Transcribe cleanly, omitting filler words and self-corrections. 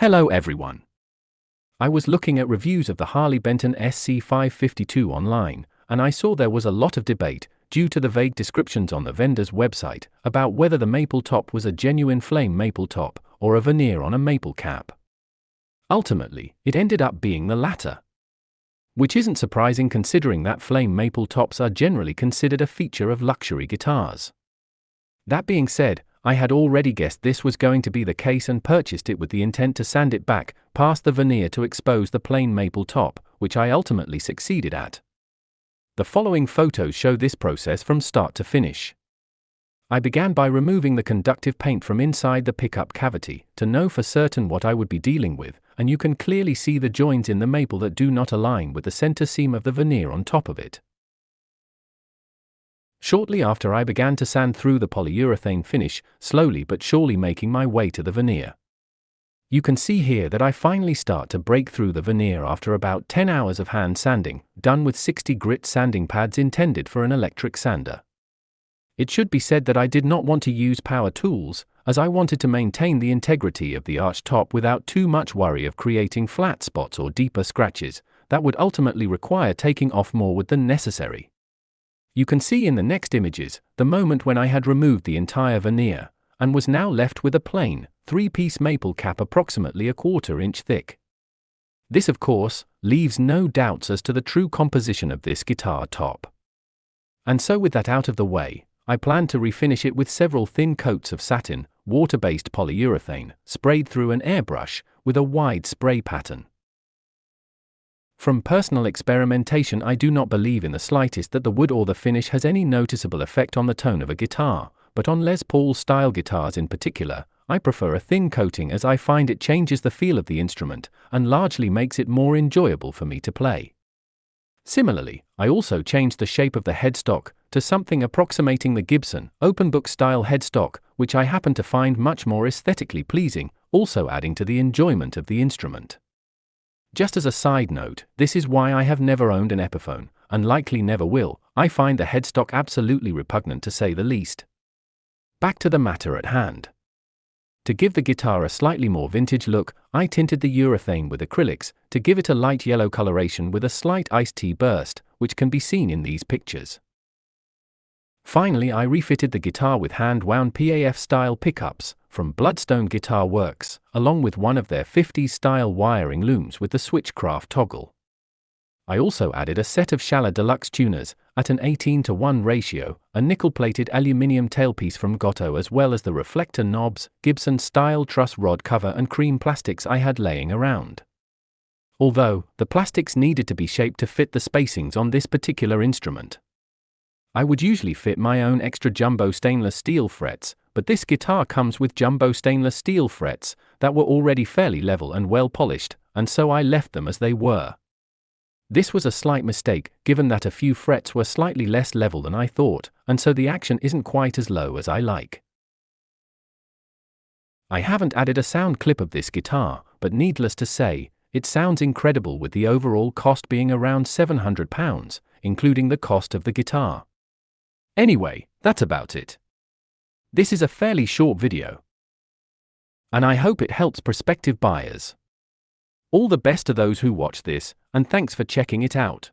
Hello everyone. I was looking at reviews of the Harley Benton SC552 online, and I saw there was a lot of debate, due to the vague descriptions on the vendor's website, about whether the maple top was a genuine flame maple top, or a veneer on a maple cap. Ultimately, it ended up being the latter. Which isn't surprising considering that flame maple tops are generally considered a feature of luxury guitars. That being said, I had already guessed this was going to be the case and purchased it with the intent to sand it back, past the veneer to expose the plain maple top, which I ultimately succeeded at. The following photos show this process from start to finish. I began by removing the conductive paint from inside the pickup cavity, to know for certain what I would be dealing with, and you can clearly see the joins in the maple that do not align with the center seam of the veneer on top of it. Shortly after, I began to sand through the polyurethane finish, slowly but surely making my way to the veneer. You can see here that I finally start to break through the veneer after about 10 hours of hand sanding, done with 60 grit sanding pads intended for an electric sander. It should be said that I did not want to use power tools, as I wanted to maintain the integrity of the arch top without too much worry of creating flat spots or deeper scratches, that would ultimately require taking off more wood than necessary. You can see in the next images, the moment when I had removed the entire veneer, and was now left with a plain, 3-piece maple cap approximately a 1/4 inch thick. This of course, leaves no doubts as to the true composition of this guitar top. And so with that out of the way, I planned to refinish it with several thin coats of satin, water-based polyurethane, sprayed through an airbrush, with a wide spray pattern. From personal experimentation, I do not believe in the slightest that the wood or the finish has any noticeable effect on the tone of a guitar, but on Les Paul style guitars in particular, I prefer a thin coating as I find it changes the feel of the instrument, and largely makes it more enjoyable for me to play. Similarly, I also changed the shape of the headstock, to something approximating the Gibson open book style headstock, which I happen to find much more aesthetically pleasing, also adding to the enjoyment of the instrument. Just as a side note, this is why I have never owned an Epiphone, and likely never will. I find the headstock absolutely repugnant to say the least. Back to the matter at hand. To give the guitar a slightly more vintage look, I tinted the urethane with acrylics, to give it a light yellow coloration with a slight iced tea burst, which can be seen in these pictures. Finally, I refitted the guitar with hand-wound PAF-style pickups from Bloodstone Guitar Works, along with one of their 50s-style wiring looms with the Switchcraft toggle. I also added a set of Schaller Deluxe tuners, at an 18:1 ratio, a nickel-plated aluminium tailpiece from Gotto, as well as the reflector knobs, Gibson-style truss rod cover and cream plastics I had laying around. Although, the plastics needed to be shaped to fit the spacings on this particular instrument. I would usually fit my own extra jumbo stainless steel frets, but this guitar comes with jumbo stainless steel frets that were already fairly level and well polished, and so I left them as they were. This was a slight mistake, given that a few frets were slightly less level than I thought, and so the action isn't quite as low as I like. I haven't added a sound clip of this guitar, but needless to say, it sounds incredible, with the overall cost being around £700, including the cost of the guitar. Anyway, that's about it. This is a fairly short video, and I hope it helps prospective buyers. All the best to those who watch this, and thanks for checking it out.